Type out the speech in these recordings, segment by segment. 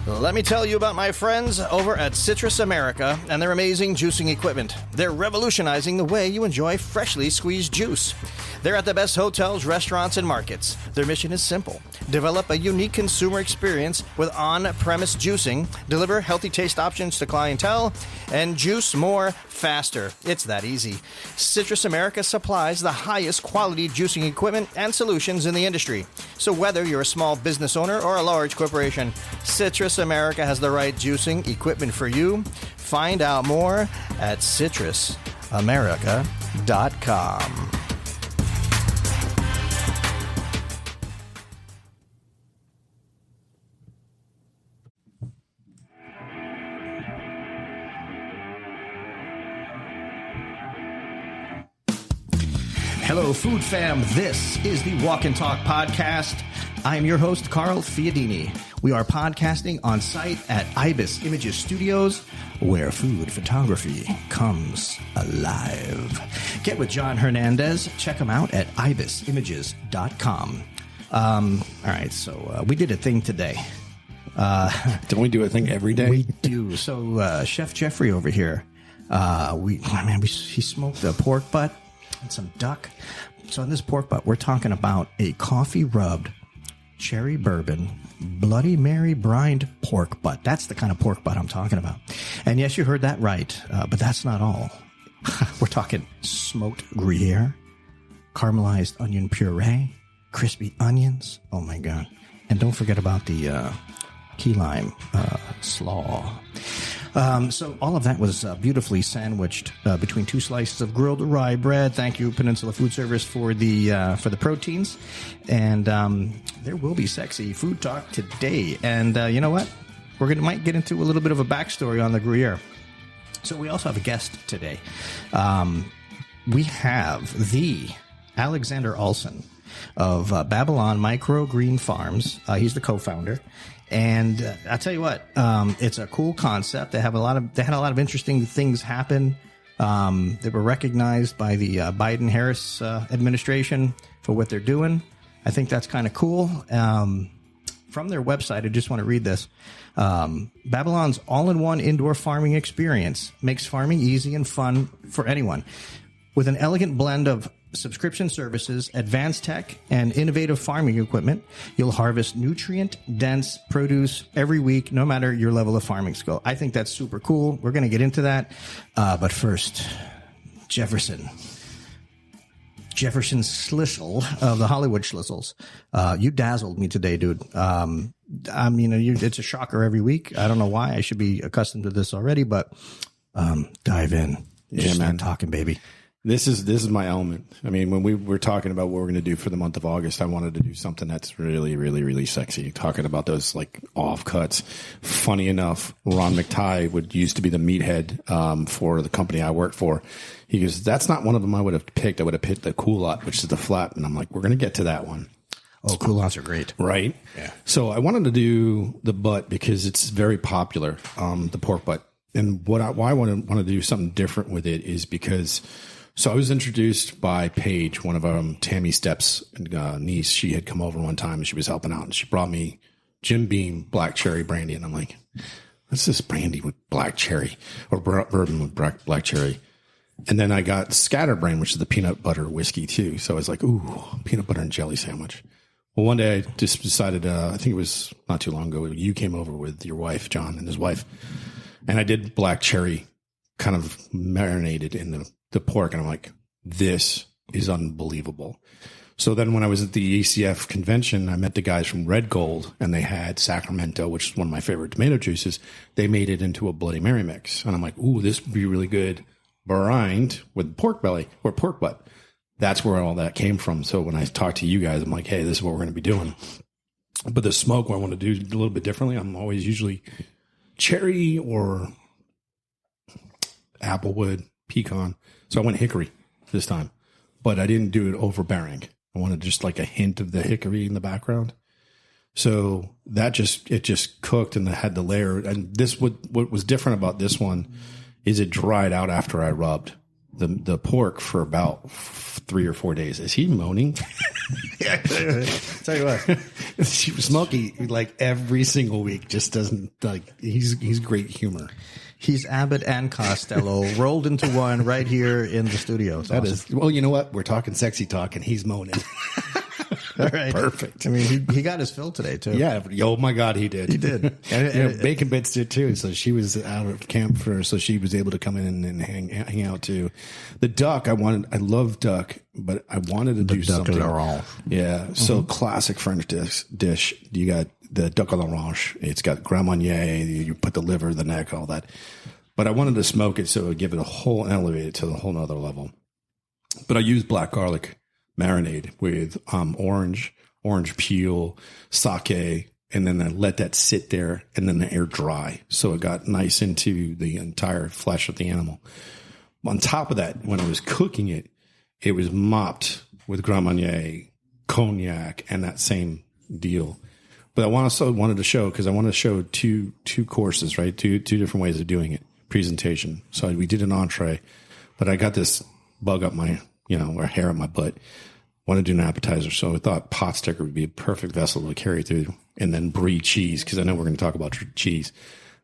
Let me tell you about my friends over at Citrus America and their amazing juicing equipment. They're revolutionizing the way you enjoy freshly squeezed juice. They're at the best hotels, restaurants, and markets. Their mission is simple. Develop a unique consumer experience with on-premise juicing, deliver healthy taste options to clientele, and juice more faster. It's that easy. Citrus America supplies the highest quality juicing equipment and solutions in the industry. So whether you're a small business owner or a large corporation, Citrus America has the right juicing equipment for you. Find out more at citrusamerica.com. Hello, Food Fam. This is the Walk and Talk podcast. I'm your host, Carl Fiadini. We are podcasting on site at Ibis Images Studios, where food photography comes alive. Get with John Hernandez. Check him out at ibisimages.com. All right, so we did a thing today. Don't we do a thing every day? We do. So Chef Jeffrey over here, he smoked a pork butt and some duck. So in this pork butt, we're talking about a coffee-rubbed cherry bourbon Bloody Mary brined pork butt. That's the kind of pork butt I'm talking about. And yes, you heard that right, but that's not all. We're talking smoked Gruyere, caramelized onion puree, crispy onions. Oh my God. And don't forget about the key lime slaw. So all of that was beautifully sandwiched between two slices of grilled rye bread. Thank you, Peninsula Food Service, for the proteins. And there will be sexy food talk today. And you know what? Might get into a little bit of a backstory on the Gruyere. So we also have a guest today. We have the Alexander Olson of Babylon Microgreen Farms. He's the co-founder. And I tell you what, it's a cool concept. They had a lot of interesting things happen. They were recognized by the Biden-Harris administration for what they're doing. I think that's kind of cool. From their website, I just want to read this. Babylon's all-in-one indoor farming experience makes farming easy and fun for anyone. With an elegant blend of subscription services, advanced tech, and innovative farming equipment, you'll harvest nutrient-dense produce every week, no matter your level of farming skill. I think that's super cool. We're going to get into that. But first, Jefferson Schlissel of the Hollywood Schlissels. You dazzled me today, dude. It's a shocker every week. I don't know why. I should be accustomed to this already, but dive in. Yeah, man. Talking, baby. This is my element. I mean, when we were talking about what we're going to do for the month of August, I wanted to do something that's really, really, really sexy. Talking about those like offcuts. Funny enough, Ron McTighe used to be the meathead for the company I worked for. He goes, that's not one of them I would have picked. I would have picked the Coolot, which is the flat. And I'm like, we're going to get to that one. Oh, Coolots are great. Right? Yeah. So I wanted to do the butt because it's very popular, the pork butt. And why I want to do something different with it is because... So I was introduced by Paige, one of Tammy Stepp's niece. She had come over one time and she was helping out, and she brought me Jim Beam black cherry brandy. And I'm like, what's this brandy with black cherry or bourbon with black cherry? And then I got Scatterbrain, which is the peanut butter whiskey too. So I was like, ooh, peanut butter and jelly sandwich. Well, one day I just decided, I think it was not too long ago, you came over with your wife, John, and his wife. And I did black cherry kind of marinated in the pork. And I'm like, this is unbelievable. So then when I was at the ACF convention, I met the guys from Red Gold, and they had Sacramento, which is one of my favorite tomato juices. They made it into a Bloody Mary mix. And I'm like, ooh, this would be really good brined with pork belly or pork butt. That's where all that came from. So when I talked to you guys, I'm like, hey, this is what we're going to be doing. But the smoke, I want to do a little bit differently. I'm always usually cherry or applewood, pecan. So I went hickory this time, but I didn't do it overbearing. I wanted just like a hint of the hickory in the background. So it just cooked, and it had the layer. And what was different about this one is it dried out after I rubbed. the pork for about 3 or 4 days. Is he moaning? Yeah, tell you what, Smokey, like every single week, just doesn't like. He's great humor. he's Abbott and Costello rolled into one right here in the studio. It's That awesome. is well. You know what? We're talking sexy talk, and he's moaning. All right. Perfect. I mean, he got his fill today too. Yeah. Oh my God, he did. He did. Bacon Bits did too. So she was out of camp so she was able to come in and hang out too. The duck, I love duck, but I wanted to do duck something. à l'orange. Yeah. So classic French dish. You got the duck à l'orange. It's got Grand Marnier. You put the liver, the neck, all that. But I wanted to smoke it so it would give it elevate it to a whole nother level. But I used black garlic marinade with orange peel, sake, and then I let that sit there and then the air dry. So it got nice into the entire flesh of the animal. On top of that, when I was cooking it, it was mopped with Grand Marnier, cognac, and that same deal. But I also wanted to show, because I wanted to show two courses, right? Two different ways of doing it. Presentation. So we did an entree, but I got this bug up my, or hair on my butt. Want to do an appetizer, so I thought pot sticker would be a perfect vessel to carry through, and then brie cheese, because I know we're going to talk about cheese.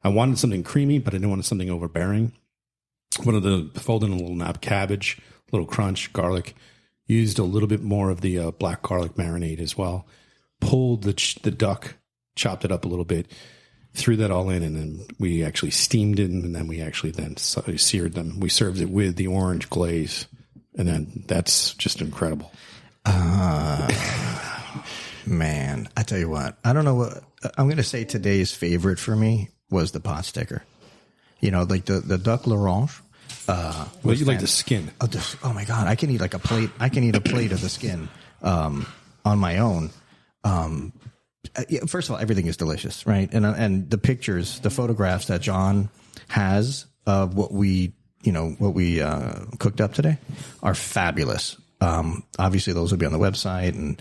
I wanted something creamy, but I didn't want something overbearing. Wanted to fold in a little nab cabbage, a little crunch, garlic. Used a little bit more of the black garlic marinade as well. Pulled the duck, chopped it up a little bit, threw that all in, and then we actually steamed it, and then we actually seared them. We served it with the orange glaze, and then that's just incredible. Man, I tell you what, I don't know what I'm going to say. Today's favorite for me was the pot sticker. Like the duck l'orange. Well, you like the skin? Oh my God, I can eat like a plate. I can eat a plate of the skin on my own. First of all, everything is delicious, right? And the pictures, the photographs that John has of what we cooked up today are fabulous. Obviously those will be on the website, and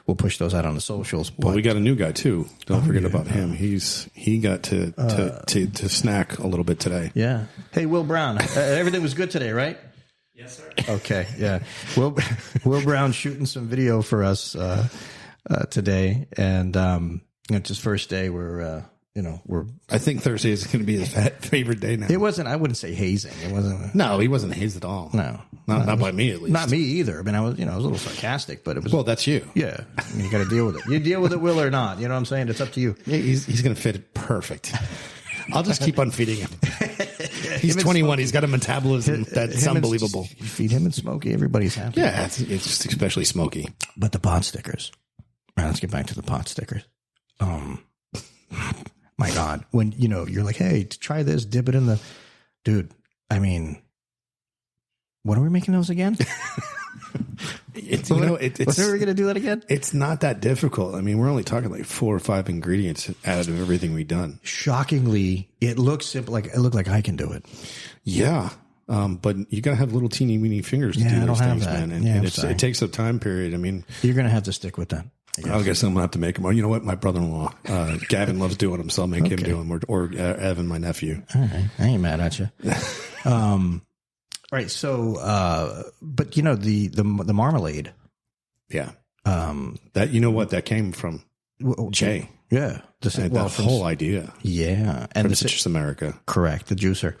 we'll push those out on the socials. Well, we got a new guy too. Don't forget about him. He got to snack a little bit today. Yeah. Hey, Will Brown, everything was good today, right? Yes, sir. Okay. Yeah. Will Brown shooting some video for us, today. And, it's his first day. I think Thursday is going to be his favorite day now. It wasn't, I wouldn't say hazing. It wasn't. No, he wasn't hazed at all. No. Not by me, at least. Not me either. I mean, I was a little sarcastic, but it was. Well, that's you. Yeah. I mean, you got to deal with it. You deal with it, Will, or not. You know what I'm saying? It's up to you. Yeah, he's going to fit it perfect. I'll just keep on feeding him. He's 21. He's got a metabolism that's unbelievable. You feed him and Smokey, everybody's happy. Yeah, it's especially Smokey. But the pot stickers. All right, let's get back to the pot stickers. My God, when you're like, hey, try this, dip it in the, dude. I mean, when are we making those again? When are we going to do that again? It's not that difficult. I mean, we're only talking like 4 or 5 ingredients out of everything we've done. Shockingly, it looks simple. It looked like I can do it. Yeah. But you got to have little teeny weeny fingers to do those things, man. And it takes a time period. I mean, you're going to have to stick with that. I guess I'm going to have to make them. Well, you know what? My brother-in-law, Gavin, loves doing them, so I'll make him do them, or Evan, my nephew. All right. I ain't mad at you. All right. So, but the marmalade. Yeah. That, you know what? That came from Jay. Yeah. The whole idea. Yeah. And from Citrus America. Correct. The juicer.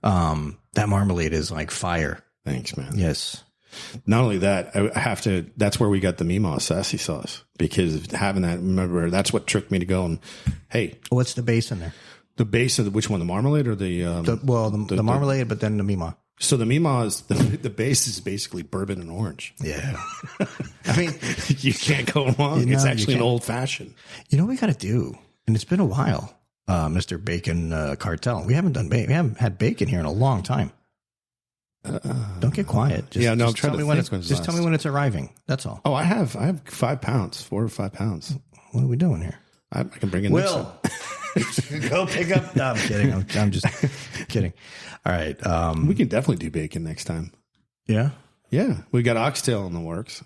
That marmalade is like fire. Thanks, man. Yes. Not only that, I have to. That's where we got the Mima sassy sauce, because having that. Remember, that's what tricked me to go and, hey, what's the base in there? The base of which one? The marmalade or the marmalade, but then the Mima. So the Mima is the base is basically bourbon and orange. Yeah, I mean, you can't go wrong. It's actually an old fashioned. You know what we got to do, and it's been a while, Mr. Bacon Cartel. We haven't had bacon here in a long time. Don't get quiet. I'm trying to think. Just tell me when it's arriving. That's all. Oh, I have 5 pounds, 4 or 5 pounds. What are we doing here? I can bring in. Will, go pick up. No, I'm kidding. I'm just kidding. All right. We can definitely do bacon next time. Yeah. Yeah, we got oxtail in the works.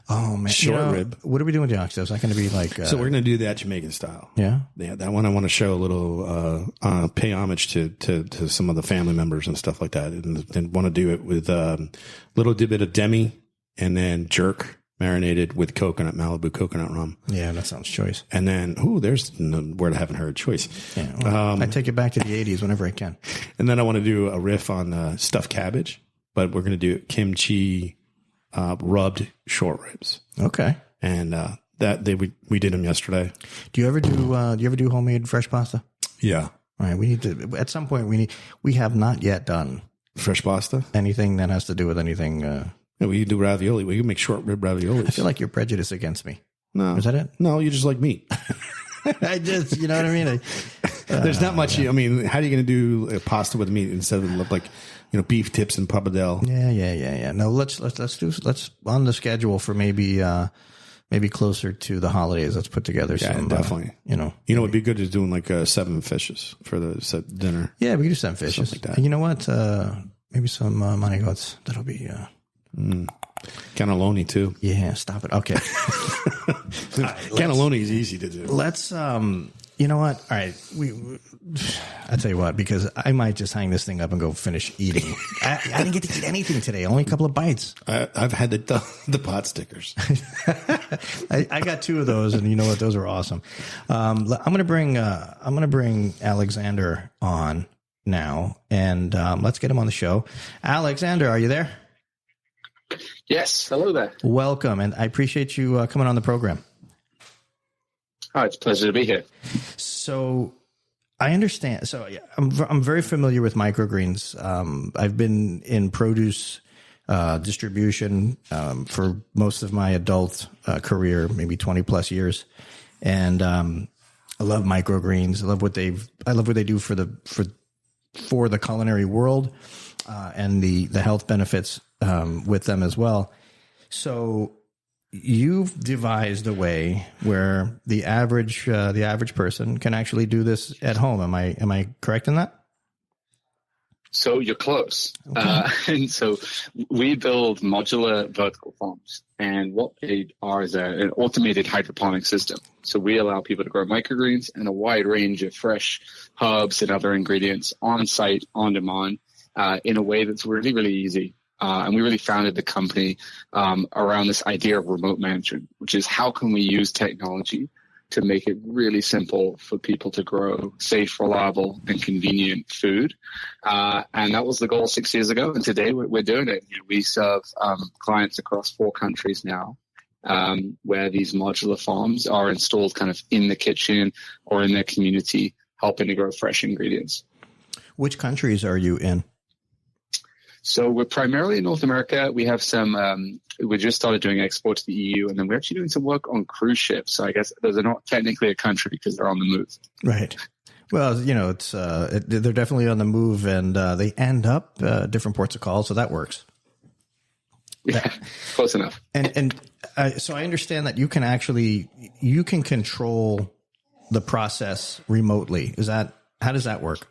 Oh man, Short rib. What are we doing with the oxtail? Is that going to be like? So we're going to do that Jamaican style. Yeah. That one I want to show a little, pay homage to some of the family members and stuff like that, and want to do it with little bit of demi and then jerk marinated with Malibu coconut rum. Yeah, that sounds choice. And then, there's the word I haven't heard, choice. Yeah, well, I take it back to the 80s whenever I can. And then I want to do a riff on stuffed cabbage, but we're going to do kimchi rubbed short ribs. Okay. And we did them yesterday. Do you ever do homemade fresh pasta? Yeah. All right, we need to at some point. We have not yet done fresh pasta. Anything that has to do with anything. Yeah, we can do ravioli. We can make short rib raviolis. I feel like you're prejudiced against me. No, is that it? No, you just like meat. I just, you know what I mean. There's not much. Yeah. I mean, how are you going to do a pasta with meat instead of like, beef tips and pappardelle? Yeah. No, let's on the schedule for maybe closer to the holidays. Let's put together some. Definitely. What'd be good is doing like 7 fishes for the set dinner. Yeah, we can do 7 fishes. Something like that. And you know what? Maybe some manigots. That'll be. Cannelloni too. Yeah, stop it. Okay. Cannelloni is easy to do. Let's you know what? All right. I tell you what, because I might just hang this thing up and go finish eating. I didn't get to eat anything today. Only a couple of bites. I've had the pot stickers. I got 2 of those, and you know what? Those are awesome. I'm gonna bring Alexander on now, and let's get him on the show. Alexander, are you there? Yes. Hello there. Welcome. And I appreciate you coming on the program. Oh, it's a pleasure to be here. So I understand. So yeah, I'm very familiar with microgreens. I've been in produce distribution for most of my adult career, maybe 20 plus years. And I love microgreens. I love what they do for the culinary world and the health benefits with them as well. So you've devised a way where the average person can actually do this at home. Am I correct in that? So you're close. Okay. And so we build modular vertical farms, and what they are is an automated hydroponic system. So we allow people to grow microgreens and a wide range of fresh herbs and other ingredients on site, on demand, in a way that's really, really easy. And we really founded the company around this idea of remote management, which is how can we use technology to make it really simple for people to grow safe, reliable, and convenient food. And that was the goal 6 years ago. And today we're doing it. We serve clients across 4 countries now, where these modular farms are installed kind of in the kitchen or in their community, helping to grow fresh ingredients. Which countries are you in? So we're primarily in North America. We have some, we just started doing export to the EU, and then we're actually doing some work on cruise ships. So I guess those are not technically a country because they're on the move. Right. Well, it's they're definitely on the move, and they end up different ports of call, so that works. Yeah, close enough. And so I understand that you can control the process remotely. How does that work?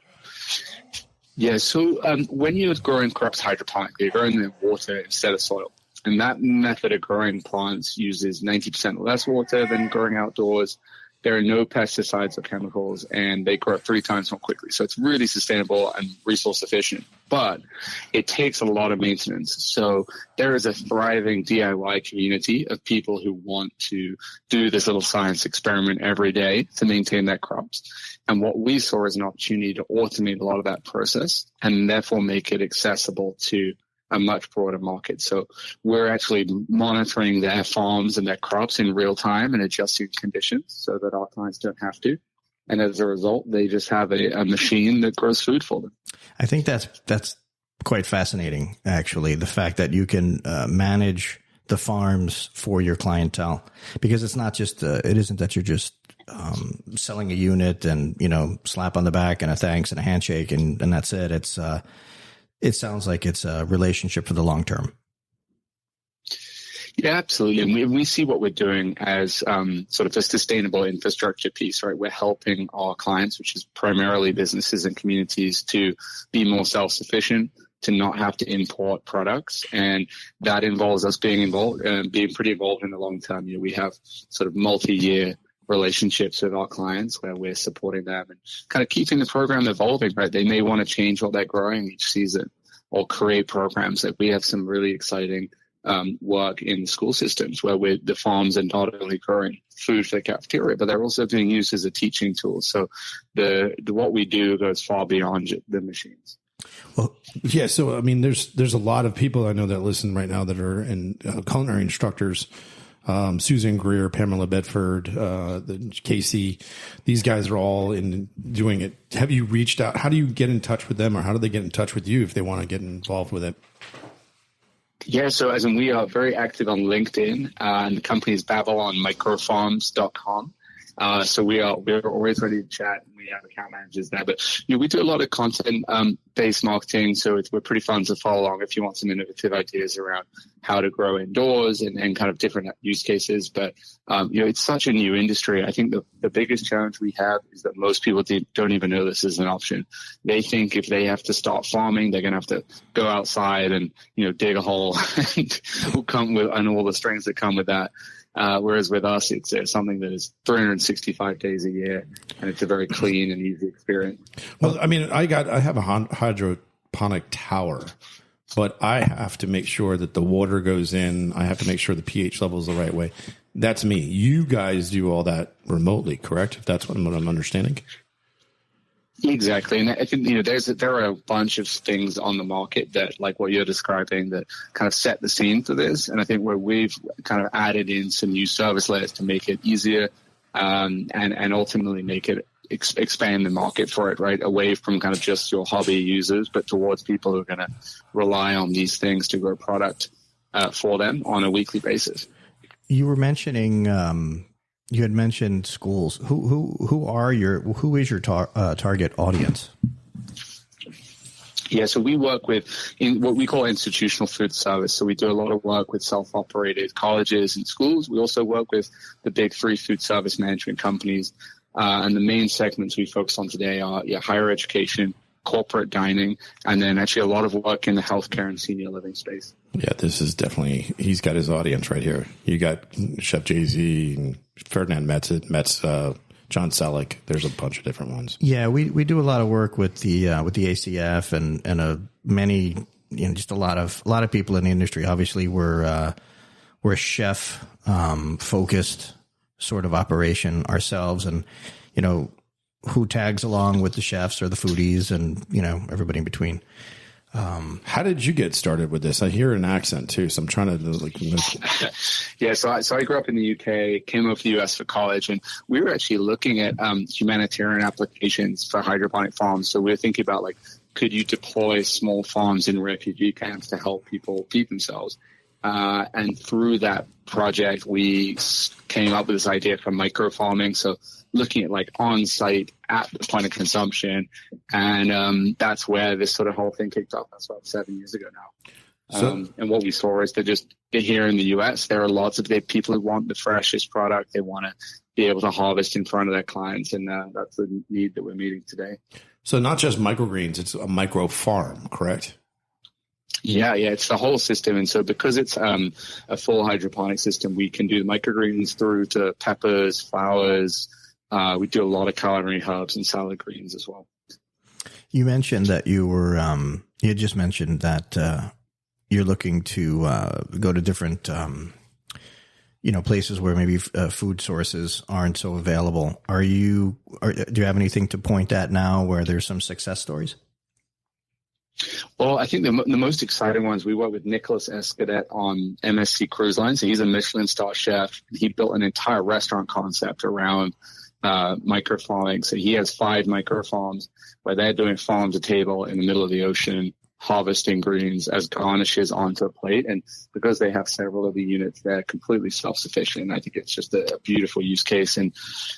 Yeah, so when you're growing crops hydroponically, you're growing in water instead of soil. And that method of growing plants uses 90% less water than growing outdoors. There are no pesticides or chemicals, and they grow 3 times more quickly. So it's really sustainable and resource efficient, but it takes a lot of maintenance. So there is a thriving DIY community of people who want to do this little science experiment every day to maintain their crops. And what we saw is an opportunity to automate a lot of that process and therefore make it accessible to a much broader market. So we're actually monitoring their farms and their crops in real time and adjusting conditions so that our clients don't have to. And as a result, they just have a machine that grows food for them. I think that's quite fascinating, actually, the fact that you can manage the farms for your clientele, because it's not just it isn't that you're just selling a unit and, slap on the back and a thanks and a handshake and that's it. It sounds like it's a relationship for the long term. Yeah, absolutely. And we see what we're doing as sort of a sustainable infrastructure piece, right? We're helping our clients, which is primarily businesses and communities, to be more self-sufficient, to not have to import products. And that involves us being pretty involved in the long term. We have sort of multi-year relationships with our clients where we're supporting them and kind of keeping the program evolving, right? They may want to change what they're growing each season or create programs. Like we have some really exciting work in school systems where the farms are not only growing food for the cafeteria, but they're also being used as a teaching tool. So what we do goes far beyond the machines. Well, yeah. So, I mean, there's a lot of people I know that listen right now that are in culinary instructors. Susan Greer, Pamela Bedford, Casey, these guys are all in doing it. Have you reached out? How do you get in touch with them, or how do they get in touch with you if they want to get involved with it? Yeah, so as in we are very active on LinkedIn, and the company is babylonmicrofarms.com. So we're always ready to chat, and we have account managers there. But we do a lot of content based marketing, so we're pretty fun to follow along if you want some innovative ideas around how to grow indoors and kind of different use cases. But it's such a new industry. I think the biggest challenge we have is that most people don't even know this is an option. They think if they have to start farming, they're going to have to go outside and dig a hole and all the strings that come with that. Whereas with us, it's something that is 365 days a year, and it's a very clean and easy experience. Well, I mean, I have a hydroponic tower, but I have to make sure that the water goes in. I have to make sure the pH level is the right way. That's me. You guys do all that remotely, correct? If that's what I'm understanding. Exactly. And I think, there are a bunch of things on the market that, like what you're describing, that kind of set the scene for this. And I think where we've kind of added in some new service layers to make it easier and ultimately make it expand the market for it, right? Away from kind of just your hobby users, but towards people who are going to rely on these things to grow product for them on a weekly basis. You were mentioning, you had mentioned schools. Who is your target audience? Yeah, so we work in what we call institutional food service. So we do a lot of work with self-operated colleges and schools. We also work with the big three food service management companies. And the main segments we focus on today are higher education, corporate dining, and then actually a lot of work in the healthcare and senior living space. Yeah, this is definitely, he's got his audience right here. You got Chef Jay-Z and Ferdinand Metz, John Selleck. There's a bunch of different ones. Yeah, we do a lot of work with the ACF and many, just a lot of people in the industry. Obviously, we're a chef focused sort of operation ourselves, and who tags along with the chefs or the foodies and everybody in between. How did you get started with this? I hear an accent too, so I'm trying to Yeah, so I grew up in the UK, came over to the US for college, and we were actually looking at humanitarian applications for hydroponic farms. So we were thinking about could you deploy small farms in refugee camps to help people feed themselves? And through that project, we came up with this idea for micro farming. So looking at on-site at the point of consumption. And that's where this sort of whole thing kicked off. That's about 7 years ago now. And what we saw is that just here in the US, there are lots of people who want the freshest product. They want to be able to harvest in front of their clients. And that's the need that we're meeting today. So not just microgreens, it's a micro farm, correct? Yeah, it's the whole system. And so because it's a full hydroponic system, we can do the microgreens through to peppers, flowers. We do a lot of culinary herbs and salad greens as well. You mentioned that you were, you had just mentioned that you're looking to go to different, places where maybe food sources aren't so available. Do you have anything to point at now where there's some success stories? Well, I think the most exciting ones, we work with Nicholas Escadet on MSC Cruise Line. So he's a Michelin star chef. He built an entire restaurant concept around micro farming. So he has 5 micro farms where they're doing farm to table in the middle of the ocean, harvesting greens as garnishes onto a plate. And because they have several of the units, they're completely self-sufficient. And I think it's just a beautiful use case. And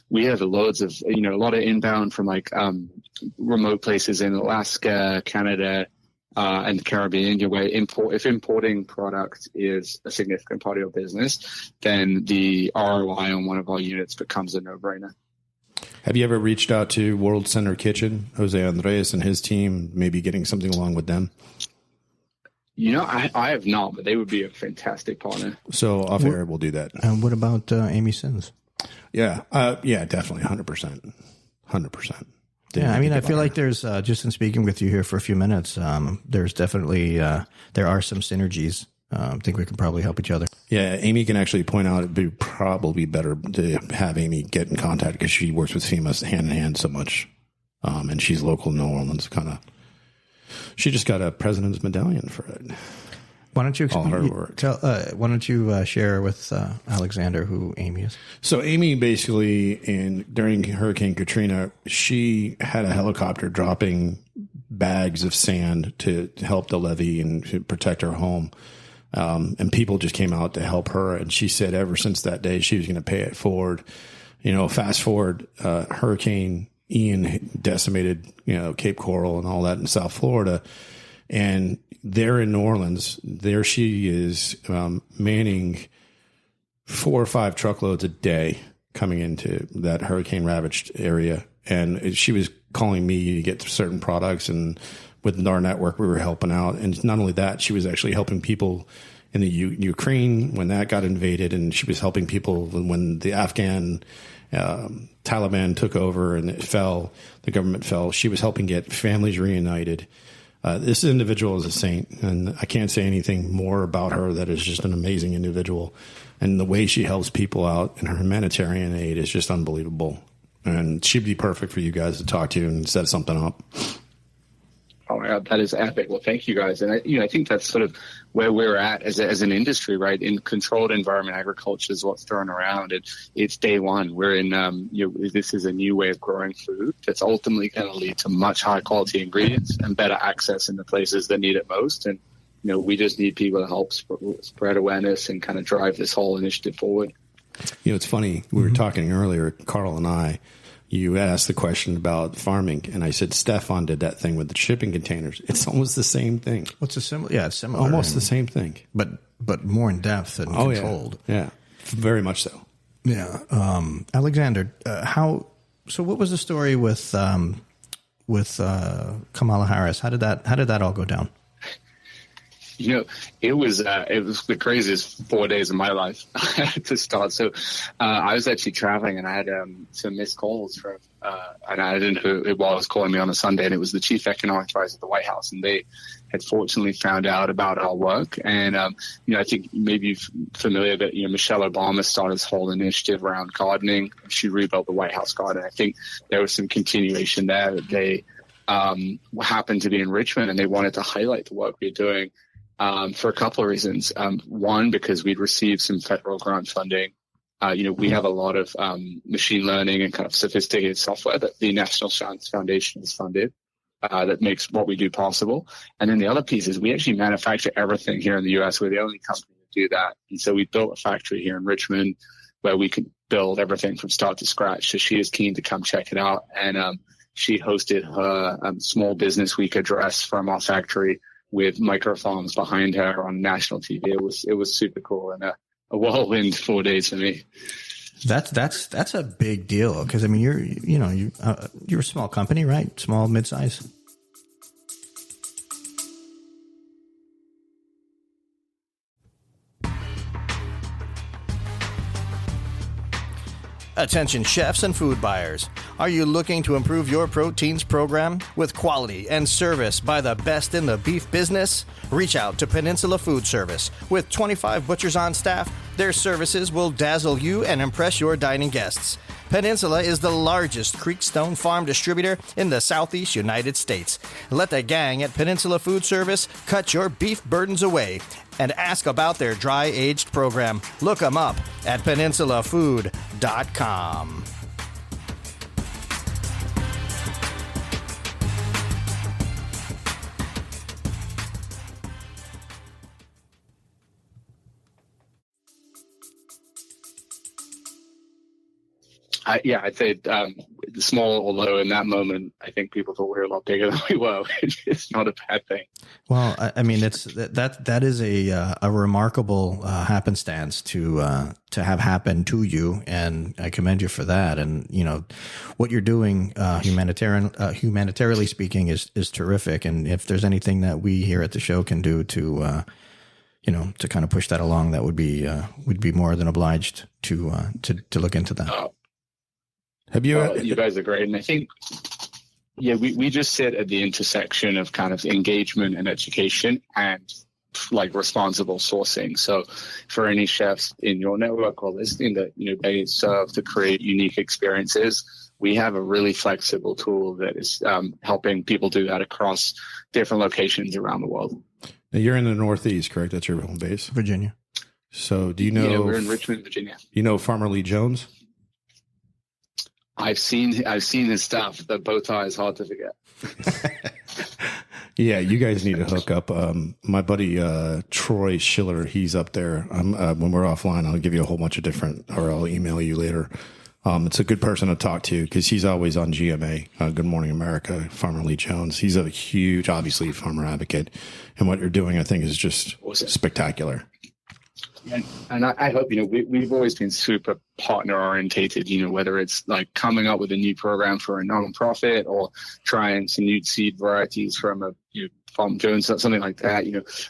we have loads of, a lot of inbound from remote places in Alaska, Canada, and the Caribbean, where if importing product is a significant part of your business, then the ROI on one of our units becomes a no-brainer. Have you ever reached out to World Center Kitchen, Jose Andres and his team, maybe getting something along with them? I have not, but they would be a fantastic partner. So off air, we'll do that. And what about Amy Sins? Yeah. Yeah, definitely. 100%. 100%. Yeah, I mean, I feel like there's, just in speaking with you here for a few minutes, there's definitely, there are some synergies. I think we can probably help each other. Yeah, Amy can actually point out it'd be probably better to have Amy get in contact because she works with FEMA hand in hand so much. And she's local New Orleans, kind of. She just got a president's medallion for it. Why don't you all her work? Why don't you share with Alexander who Amy is? So Amy basically, during Hurricane Katrina, she had a helicopter dropping bags of sand to help the levee and to protect her home. And people just came out to help her. And she said ever since that day, she was going to pay it forward. Fast forward, Hurricane Ian decimated, Cape Coral and all that in South Florida. And there in New Orleans, there she is manning 4 or 5 truckloads a day coming into that hurricane ravaged area. And she was calling me to get certain products, and with our network, we were helping out. And not only that, she was actually helping people in the Ukraine when that got invaded, and she was helping people when the Afghan Taliban took over and it fell, the government fell. She was helping get families reunited. This individual is a saint, and I can't say anything more about her. That is just an amazing individual, and the way she helps people out and her humanitarian aid is just unbelievable. And she'd be perfect for you guys to talk to and set something up. Oh my God, that is epic. Well, thank you guys. And I think that's sort of where we're at as an industry, right? In controlled environment agriculture is what's thrown around. It's day one. We're in, this is a new way of growing food that's ultimately going to lead to much higher quality ingredients and better access in the places that need it most. And, we just need people to help spread awareness and kind of drive this whole initiative forward. It's funny. We were talking earlier, Carl and I. You asked the question about farming, and I said Stefan did that thing with the shipping containers. It's almost the same thing. What's a similar? Yeah, it's similar. Almost the same thing, but more in depth and controlled. Yeah, very much so. Yeah, Alexander, So, what was the story with Kamala Harris? How did that all go down? It was the craziest 4 days of my life to start. So I was actually traveling, and I had some missed calls from, and I didn't know who it was calling me on a Sunday, and it was the chief economic advisor at the White House, and they had fortunately found out about our work. And I think maybe you're familiar that Michelle Obama started this whole initiative around gardening. She rebuilt the White House garden. I think there was some continuation there that they happened to be in Richmond, and they wanted to highlight the work we're doing. For a couple of reasons. One, because we'd received some federal grant funding. We have a lot of machine learning and kind of sophisticated software that the National Science Foundation has funded that makes what we do possible. And then the other piece is we actually manufacture everything here in the U.S. We're the only company to do that. And so we built a factory here in Richmond where we could build everything from start to scratch. So she is keen to come check it out. And she hosted her Small Business Week address from our factory with micro farms behind her on national TV. It was super cool and a whirlwind 4 days for me. That's a big deal because I mean you're a small company, right? Small, mid-size. Attention chefs and food buyers. Are you looking to improve your proteins program with quality and service by the best in the beef business? Reach out to Peninsula Food Service. With 25 butchers on staff, their services will dazzle you and impress your dining guests. Peninsula is the largest Creekstone farm distributor in the Southeast United States. Let the gang at Peninsula Food Service cut your beef burdens away and ask about their dry-aged program. Look them up at peninsulafood.com. I'd say small, although in that moment, I think people thought we were a lot bigger than we were, which is not a bad thing. Well, I mean, that is a remarkable happenstance to have happen to you, and I commend you for that. And what you're doing, humanitarianly speaking, is terrific. And if there's anything that we here at the show can do to to kind of push that along, that would be we'd be more than obliged to look into that. Have you? You guys are great, and I think, we just sit at the intersection of kind of engagement and education and like responsible sourcing. So, for any chefs in your network or listening that they serve to create unique experiences, we have a really flexible tool that is helping people do that across different locations around the world. Now you're in the Northeast, correct? That's your home base, Virginia. So, do you know? Yeah, we're in Richmond, Virginia. You know Farmer Lee Jones? I've seen his stuff. The bow tie is hard to forget. Yeah, you guys need to hook up. My buddy Troy Schiller, he's up there. When we're offline, I'll give you a whole bunch of different, or I'll email you later. It's a good person to talk to because he's always on GMA, Good Morning America, Farmer Lee Jones. He's a huge, obviously, farmer advocate. And what you're doing, I think, is just spectacular. And I hope, we've always been super partner orientated, whether it's like coming up with a new program for a nonprofit or trying some new seed varieties from a Farm Jones, something like that.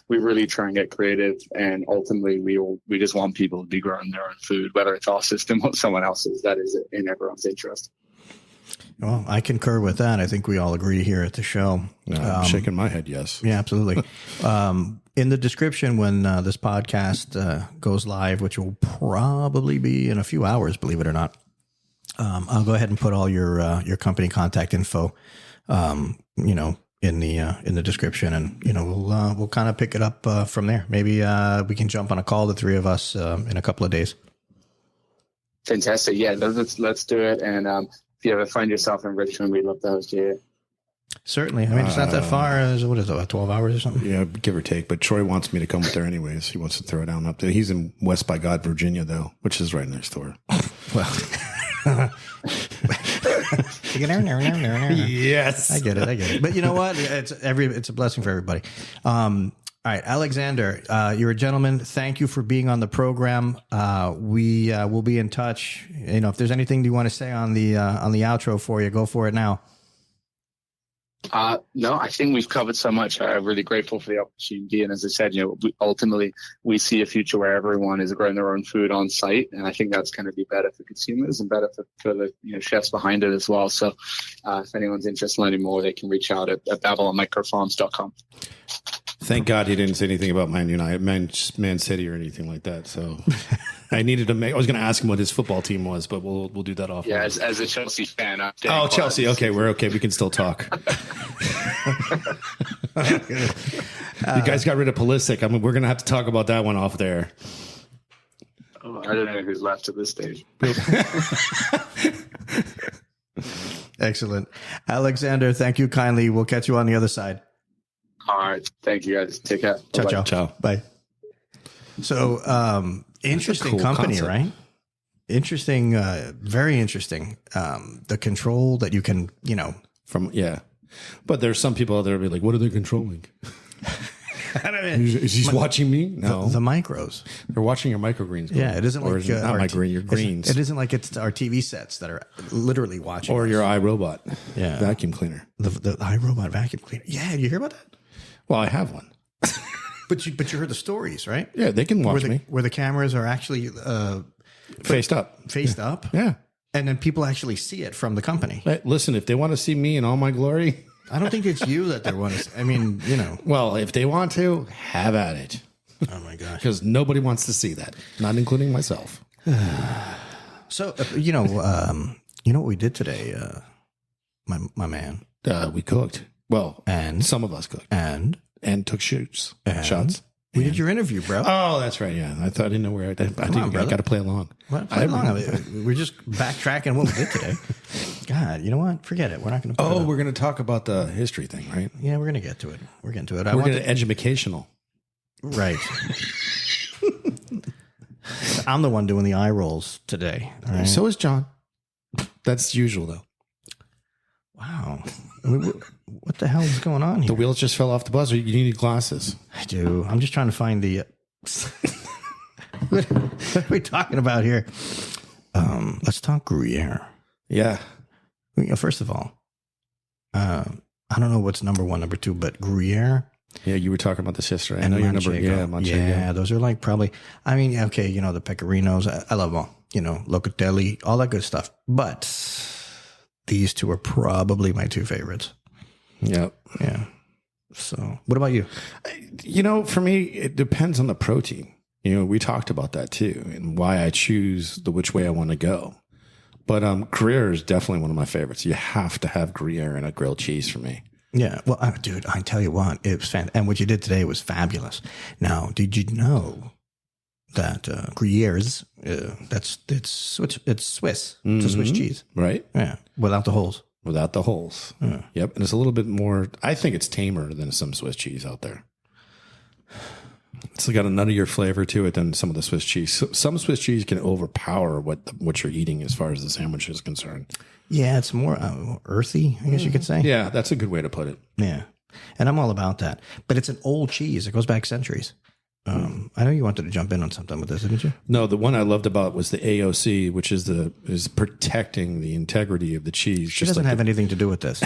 We really try and get creative, and ultimately we just want people to be growing their own food, whether it's our system or someone else's. That is in everyone's interest. Well, I concur with that. I think we all agree here at the show. I'm shaking my head, yes. Yeah, absolutely. In the description, when this podcast goes live, which will probably be in a few hours, believe it or not, I'll go ahead and put all your company contact info, in the description, and we'll kind of pick it up from there. Maybe we can jump on a call, the three of us, in a couple of days. Fantastic. Yeah, let's do it. And if you ever find yourself in Richmond, we'd love to host you here. Certainly. I mean, it's not that far. What is it, about 12 hours or something? Yeah, give or take. But Troy wants me to come up there anyways. He wants to throw it down up there. He's in West by God, Virginia, though, which is right next door. Well, yes, I get it. But you know what? It's a blessing for everybody. All right, Alexander, you're a gentleman. Thank you for being on the program. We will be in touch. If there's anything you want to say on the outro for you, go for it now. No, I think we've covered so much. I'm really grateful for the opportunity. And as I said, ultimately we see a future where everyone is growing their own food on site. And I think that's going to be better for consumers and better for the chefs behind it as well. So if anyone's interested in learning more, they can reach out at babylonmicrofarms.com. Thank God he didn't say anything about Man City or anything like that. So I needed to I was going to ask him what his football team was, but we'll do that off. Yeah, as a Chelsea fan. Oh, Chelsea. Okay, we're okay. We can still talk. You guys got rid of Pulisic. I mean, we're going to have to talk about that one off there. Oh, I don't know who's left at this stage. Excellent. Alexander, thank you kindly. We'll catch you on the other side. All right. Thank you, guys. Take care. Ciao, ciao. Bye. So, interesting cool company, concept. right? Interesting, very interesting. The control that you can, But there's some people out there who be like, what are they controlling? Is he watching me? No. The micros. They're watching your microgreens. Yeah, it isn't like your greens. It isn't like it's our TV sets that are literally watching. Or your iRobot vacuum cleaner. The iRobot vacuum cleaner. Yeah, you hear about that? Well, I have one. But you heard the stories, right? Yeah, they can watch me. Where the cameras are actually faced up. Faced up? Yeah. And then people actually see it from the company. Hey, listen, if they want to see me in all my glory. I don't think it's you that they want to see. I mean, Well, if they want to, have at it. Oh, my gosh. Because nobody wants to see that, not including myself. So, what we did today, my man? We cooked. Well, and some of us cooked. And took shots. We did your interview, bro. Oh, that's right. Yeah. I didn't know where I got to play along. What? Play along. We're just backtracking what we did today. God, you know what? Forget it. We're not going to. We're going to talk about the history thing, right? Yeah, we're going to get to it. We're getting to it. We're going to educational. Right. I'm the one doing the eye rolls today. All right? So is John. That's usual, though. Wow. I mean, what the hell is going on The here? wheels just fell off the bus. Or you need glasses. I do. I'm just trying to find the. What are we talking about here? Let's talk Gruyere. Yeah. First of all, I don't know what's number one, number two, but Gruyere. Yeah, you were talking about this yesterday. I And know your number. Manchego. Yeah, Manchego. Yeah, those are like probably, I mean, okay, the pecorinos, I love them all, locatelli, all that good stuff. But these two are probably my two favorites. Yep. Yeah. So what about you? For me, it depends on the protein. We talked about that too, and why I choose which way I want to go. But Gruyere is definitely one of my favorites. You have to have Gruyere in a grilled cheese for me. Yeah. Well, dude, I tell you what, it was and what you did today was fabulous. Now, did you know that Gruyère's, it's Swiss. It's a Swiss cheese. Right? Yeah. Without the holes. Without the holes. Yeah. Yep. And it's a little bit more, I think it's tamer than some Swiss cheese out there. It's got a nuttier flavor to it than some of the Swiss cheese. Some Swiss cheese can overpower what you're eating as far as the sandwich is concerned. Yeah, it's more earthy, I guess you could say. Yeah, that's a good way to put it. Yeah. And I'm all about that. But it's an old cheese. It goes back centuries. I know you wanted to jump in on something with this, didn't you? No, the one I loved about was the AOC, which is protecting the integrity of the cheese. She doesn't have anything to do with this.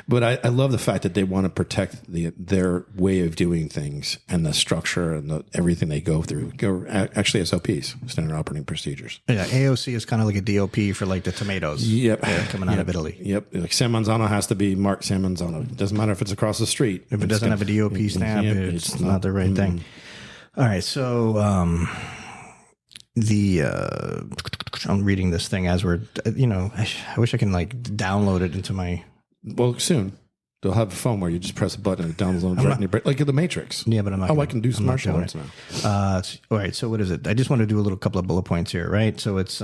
But I love the fact that they want to protect their way of doing things and the structure and everything they go through. Actually, SOPs, standard operating procedures. Yeah, AOC is kind of like a DOP for like the tomatoes. Yep. Coming out of Italy. Yep. Like San Manzano has to be marked San Manzano. It doesn't matter if it's across the street. If it doesn't have a DOP stamp, it's not the right thing. All right, so I'm reading this thing as we're, I wish I can like download it into my. Well, soon they'll have a phone where you just press a button and it downloads right in your brain, like in the Matrix. Yeah, but I'm not. I can do smart phones now. All right, so what is it? I just want to do a little couple of bullet points here, right? So it's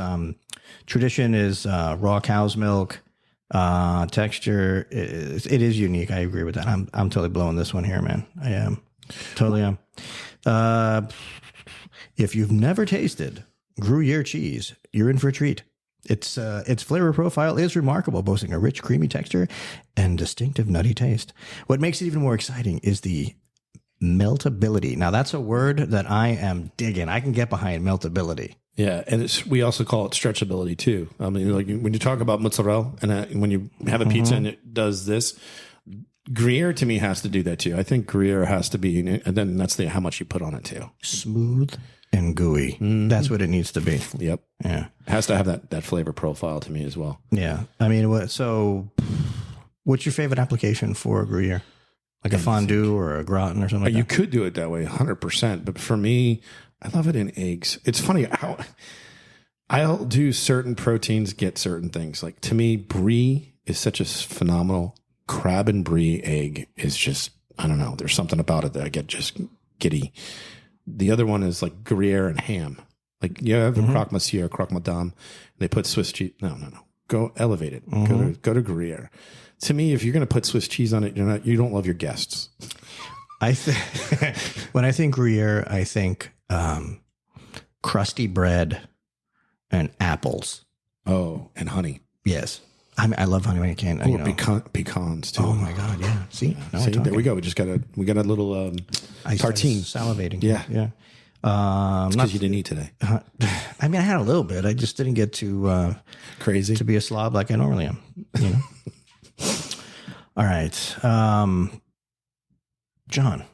tradition is raw cow's milk. Texture it is unique. I agree with that. I'm totally blowing this one here, man. I am totally am. If you've never tasted Gruyere cheese, you're in for a treat. Its flavor profile is remarkable, boasting a rich, creamy texture and distinctive nutty taste. What makes it even more exciting is the meltability. Now, that's a word that I am digging. I can get behind meltability. Yeah, and we also call it stretchability too. I mean, like when you talk about mozzarella and when you have a pizza and it does this, Gruyere to me has to do that too. I think Gruyere has to be, and then that's how much you put on it too. Smooth and gooey. Mm-hmm. That's what it needs to be. Yep. Yeah. It has to have that flavor profile to me as well. Yeah. I mean, what's your favorite application for Gruyere? Like a fondue or a gratin or something like that? You could do it that way, 100%. But for me, I love it in eggs. It's funny how I'll do certain proteins, get certain things. Like to me, brie is such a phenomenal. Crab and brie egg is just, I don't know. There's something about it that I get just giddy. The other one is like Gruyere and ham. Like you have the croque monsieur, croque madame. They put Swiss cheese. No. Go elevate it. Go to Gruyere. To me, if you're going to put Swiss cheese on it, you don't love your guests. When I think Gruyere, I think crusty bread and apples. Oh, and honey. Yes. I love honey when I can. Pecans too. Oh my God. Yeah. See, there we go. We got a little tartine. Salivating. Yeah. Because you didn't eat today. I mean, I had a little bit. I just didn't get too crazy to be a slob like I normally am. All right. John,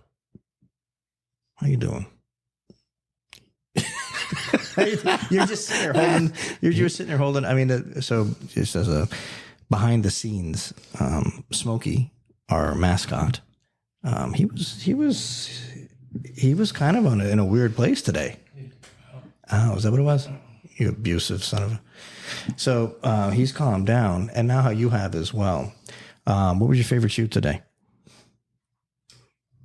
how you doing? You're just sitting there holding. You're just sitting there holding. I mean, so just as a behind the scenes, Smokey, our mascot, he was kind of in a weird place today. Oh, is that what it was? You abusive son of a. So he's calmed down, and now how you have as well. What was your favorite shoot today?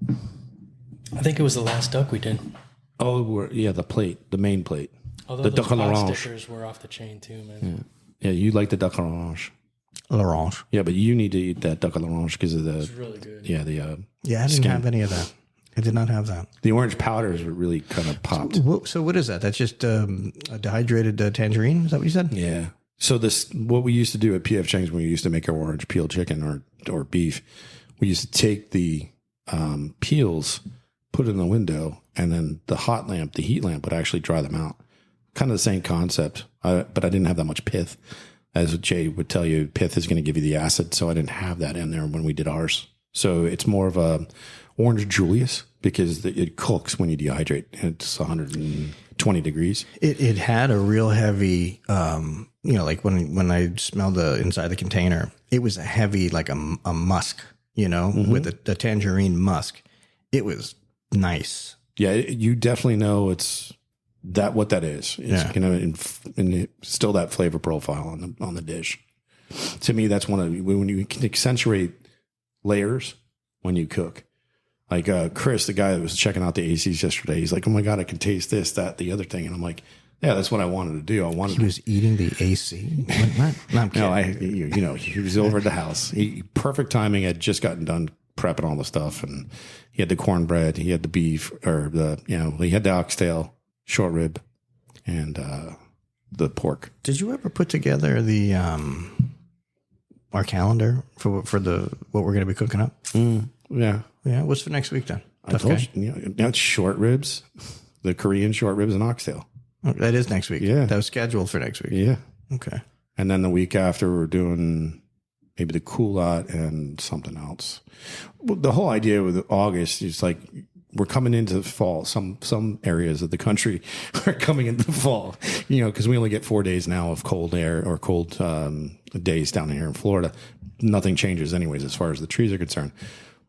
I think it was the last duck we did. Oh, the main plate. Although the those duck à pot l'orange stickers were off the chain too, man. Yeah, you like the duck à l'orange. L'orange. Yeah, but you need to eat that duck à l'orange because of the. It's really good. Yeah, I didn't have any of that. I did not have that. The orange powders were really kind of popped. So what is that? That's just a dehydrated tangerine? Is that what you said? Yeah. So what we used to do at PF Chang's when we used to make our orange peel chicken or beef, we used to take the peels, put it in the window, and then the heat lamp would actually dry them out. Kind of the same concept, but I didn't have that much pith. As Jay would tell you, pith is going to give you the acid, so I didn't have that in there when we did ours. So it's more of a orange Julius because it cooks when you dehydrate. It's 120 degrees. It had a real heavy, like when I smelled the inside the container, it was a heavy, like a musk, with the tangerine musk. It was nice. Yeah, you definitely know what that is. It's and still that flavor profile on the dish. To me, that's when you can accentuate layers when you cook. Like Chris, the guy that was checking out the ACs yesterday, he's like, "Oh my god, I can taste this, that, the other thing," and I'm like, "Yeah, that's what I wanted to do. He was eating the AC. No, I'm kidding. No, he was over at the house. Perfect timing. Had just gotten done prepping all the stuff, and he had the cornbread, he had the beef, he had the oxtail, short rib, and the pork. Did you ever put together the our calendar for what we're going to be cooking up? Yeah. What's for next week then? I told you. Now it's short ribs, the Korean short ribs and oxtail. Oh, that is next week. Yeah, that was scheduled for next week. Yeah. Okay. And then the week after, we're doing maybe the culotte and something else. Well, the whole idea with August is like we're coming into the fall. Some areas of the country are coming into the fall, because we only get 4 days now of cold air or cold days down here in Florida. Nothing changes anyways as far as the trees are concerned.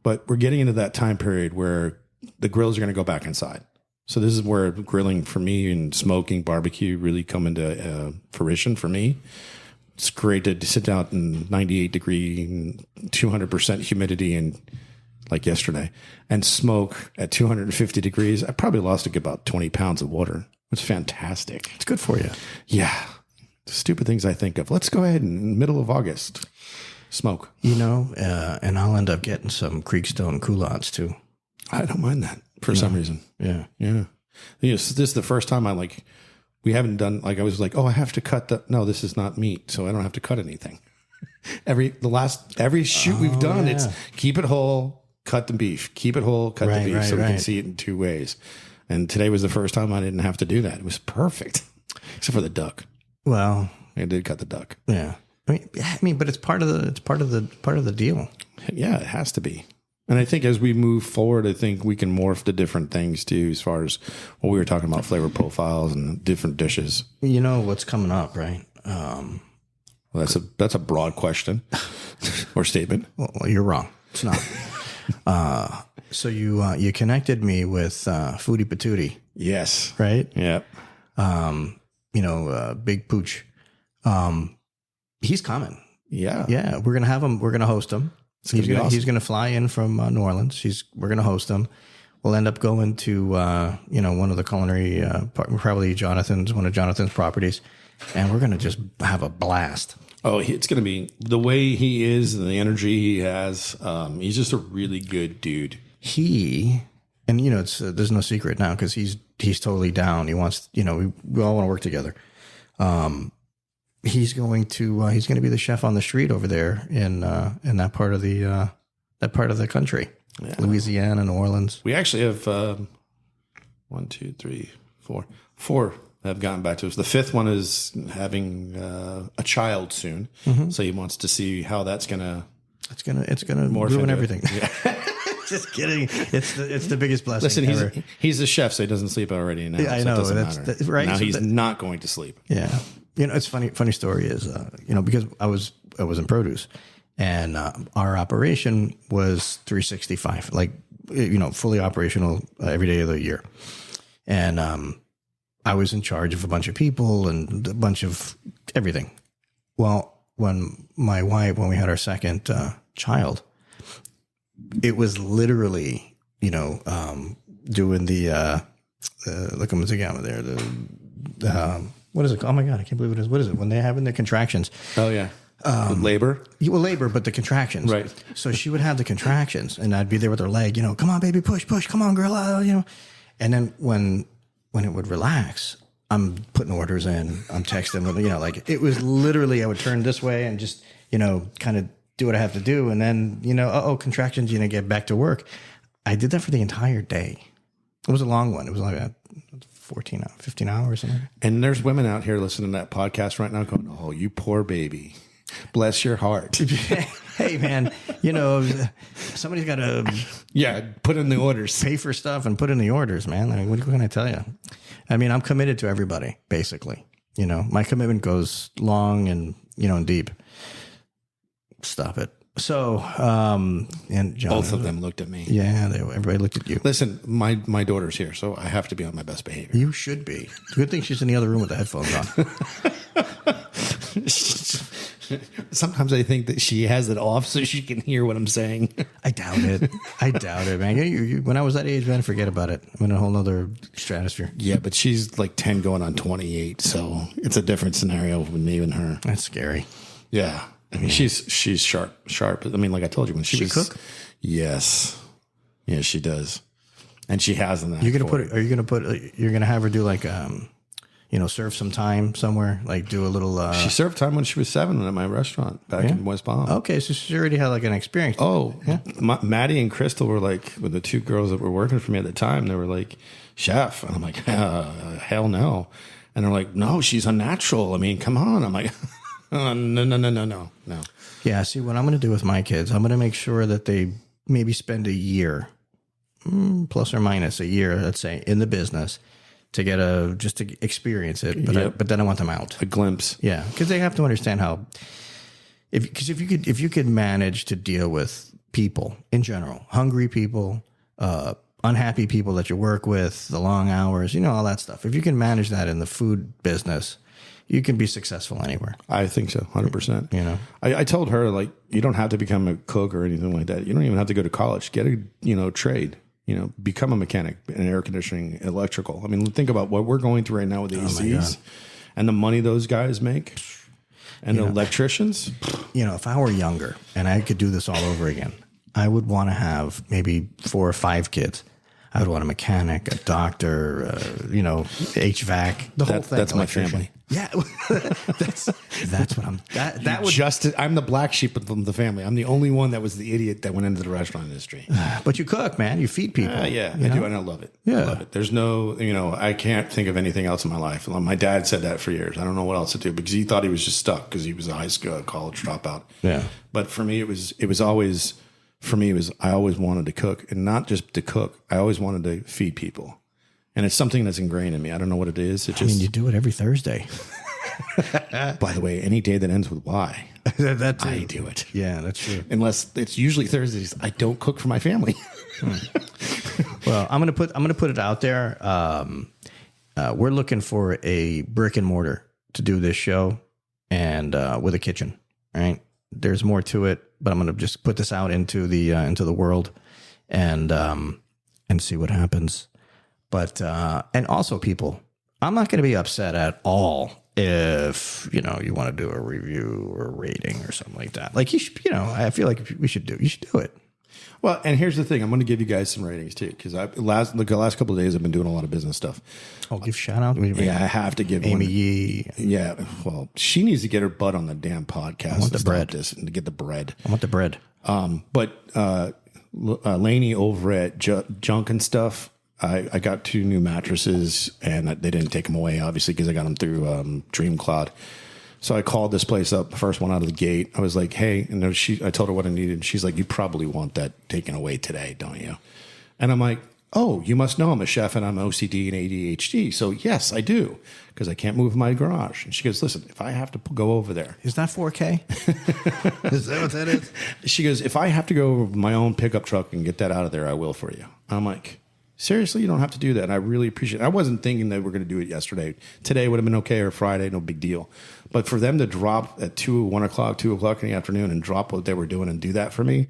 But we're getting into that time period where the grills are going to go back inside. So this is where grilling for me and smoking, barbecue really come into fruition for me. It's great to sit down in 98 degree, 200% humidity and like yesterday and smoke at 250 degrees. I probably lost about 20 pounds of water. It's fantastic. It's good for you. Yeah. The stupid things I think of. Let's go ahead in the middle of August. Smoke. And I'll end up getting some Creekstone culottes too. I don't mind that for some reason. Yeah. Yeah. This is the first time we haven't done, I was like, oh, I have to cut no, this is not meat, so I don't have to cut anything. Every shoot we've done, it's keep it whole, cut the beef, keep it whole, cut the beef, so we can see it in two ways. And today was the first time I didn't have to do that. It was perfect, except for the duck. Well, I did cut the duck. Yeah. But it's part of the deal. Yeah, it has to be. And I think as we move forward, I think we can morph to different things too, as far as what we were talking about, flavor profiles and different dishes. You know what's coming up, right? Well, that's a broad question or statement. Well, you're wrong. It's not. So you connected me with Foodie Patootie. Yes. Right? Yeah. Big Pooch. He's coming. Yeah. Yeah. We're gonna have him. We're gonna host him. He's gonna fly in from New Orleans. We're gonna host him. We'll end up going to one of the culinary, probably one of Jonathan's properties, and we're gonna just have a blast. Oh, it's gonna be the way he is and the energy he has. He's just a really good dude. There's no secret now because he's totally down. He wants, we all want to work together. He's going to be the chef on the street over there in that part of the country, yeah. Louisiana, New Orleans. We actually have 1, 2, 3, 4 have gotten back to us. The fifth one is having a child soon, so he wants to see how that's gonna. It's gonna ruin everything. Yeah. Just kidding. It's the biggest blessing. Listen, he's a chef, so he doesn't sleep already now. Yeah, I know. That's right. Now he's not going to sleep. Yeah. It's funny. Funny story is, because I was in produce, and our operation was 365, like fully operational every day of the year, and I was in charge of a bunch of people and a bunch of everything. Well, when we had our second child, it was literally doing the look at there what is it? Oh my God, I can't believe it is. What is it? When they're having their contractions. Oh yeah. Labor? Well, labor, but the contractions. Right. So she would have the contractions and I'd be there with her leg, come on, baby, push, come on, girl. And then when it would relax, I'm putting orders in. I'm texting with, like it was literally, I would turn this way and just, kind of do what I have to do. And then, contractions, get back to work. I did that for the entire day. It was a long one. It was like 14 hours, 15 hours. Something. And there's women out here listening to that podcast right now going, oh, you poor baby. Bless your heart. Hey, man, somebody's got to put in the orders. Pay for stuff and put in the orders, man. I mean, what can I tell you? I mean, I'm committed to everybody, basically. My commitment goes long and, and deep. Stop it. So, and John, both of them looked at me. Yeah, everybody looked at you. Listen, my daughter's here, so I have to be on my best behavior. You should be. Good thing she's in the other room with the headphones on. Sometimes I think that she has it off so she can hear what I'm saying. I doubt it. Man. You, when I was that age, man, forget about it. I'm in a whole nother stratosphere. Yeah, but she's like 10 going on 28, so it's a different scenario with me and her. That's scary. Yeah. I mean, she's sharp. I mean, like I told you, when she was, cook? Yes. Yeah, she does. And she has in that. You're going to have her do like, serve some time somewhere, like do a little. She served time when she was 7 at my restaurant back in West Palm. Okay, so she already had like an experience. Oh, yeah. Maddie and Crystal were like, with the 2 girls that were working for me at the time, they were like, chef. And I'm like, hell no. And they're like, no, she's unnatural. I mean, come on. I'm like, no. Yeah, see, what I'm going to do with my kids, I'm going to make sure that they maybe spend a year, plus or minus a year, let's say, in the business to get just to experience it. But then I want them out. A glimpse. Yeah, because they have to understand how. If you could manage to deal with people in general, hungry people, unhappy people that you work with, the long hours, all that stuff. If you can manage that in the food business, you can be successful anywhere. I think so, 100%. I told her, like, you don't have to become a cook or anything like that. You don't even have to go to college. Get a trade. Become a mechanic in air conditioning, electrical. I mean, think about what we're going through right now with the ACs and the money those guys make and the electricians. If I were younger and I could do this all over again, I would want to have maybe 4 or 5 kids. I would want a mechanic, a doctor, HVAC, the whole thing. That's my family. Yeah, that's what I'm. That would I'm the black sheep of the family. I'm the only one that was the idiot that went into the restaurant industry. But you cook, man. You feed people. Yeah, I do, and I love it. Yeah, I love it. There's no, I can't think of anything else in my life. My dad said that for years. I don't know what else to do because he thought he was just stuck because he was a high school college dropout. Yeah, but for me, it was always. For me, I always wanted to cook, and not just to cook. I always wanted to feed people, and it's something that's ingrained in me. I don't know what it is. I mean, you do it every Thursday. By the way, any day that ends with Y, that too. I do it. Yeah, that's true. Unless it's usually Thursdays, I don't cook for my family. Well, I'm gonna put it out there. We're looking for a brick and mortar to do this show, and with a kitchen. All right. There's more to it, but I'm going to just put this out into the world and see what happens. But and also, people, I'm not going to be upset at all if you want to do a review or a rating or something like that. Like you should, I feel like you should do it. Well, and here's the thing. I'm going to give you guys some ratings too, because the last couple of days I've been doing a lot of business stuff. Oh, give shout out. Yeah, I have to give Amy Yee. Yeah, well, she needs to get her butt on the damn podcast. I want the bread. And to get the bread. I want the bread. But Lainey over at Junk and Stuff, I got 2 new mattresses, and they didn't take them away, obviously, because I got them through Dream Cloud. So I called this place up, the first one out of the gate. I was like, hey, and I told her what I needed. And she's like, you probably want that taken away today, don't you? And I'm like, oh, you must know I'm a chef and I'm OCD and ADHD. So yes, I do, because I can't move my garage. And she goes, listen, if I have to go over there. Is that 4K? Is that what that is? She goes, if I have to go over with my own pickup truck and get that out of there, I will for you. I'm like, seriously, you don't have to do that. And I really appreciate it. I wasn't thinking that we're going to do it yesterday. Today would have been okay, or Friday, no big deal. But for them to drop at 2 o'clock in the afternoon and drop what they were doing and do that for me,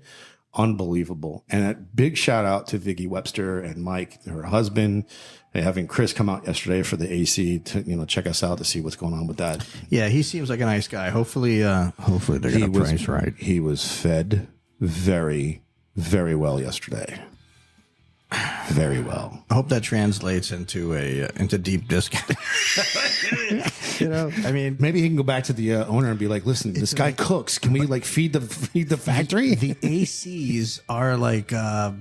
unbelievable. And a big shout out to Vicki Webster and Mike, her husband, and having Chris come out yesterday for the AC to check us out to see what's going on with that. Yeah, he seems like a nice guy. Hopefully they're going to price right. He was fed very, very well yesterday. very well. I hope that translates into deep discount. I mean, Maybe he can go back to the owner and be like, "Listen, this guy cooks. Can we like feed the factory?" the ACs are like a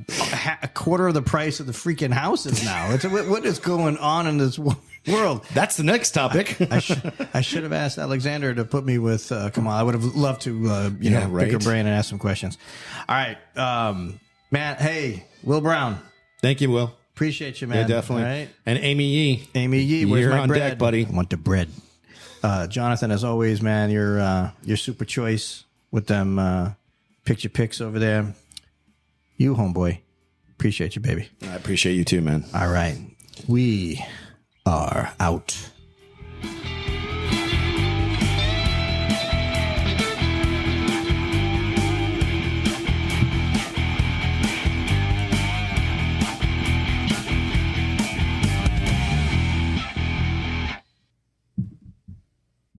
quarter of the price of the freaking houses now. What is going on in this world? That's the next topic. I should have asked Alexander to put me with Kamal. I would have loved to pick her brain and ask some questions. All right, Matt. Hey, Will Brown. Thank you, Will. Appreciate you, man. Yeah, definitely. All right. And Amy Yee. Where's You're my on bread? deck, buddy. I want the bread. Jonathan, as always, man, you're super choice with them picture picks over there. You, homeboy. Appreciate you, baby. I appreciate you too, man. All right. We are out.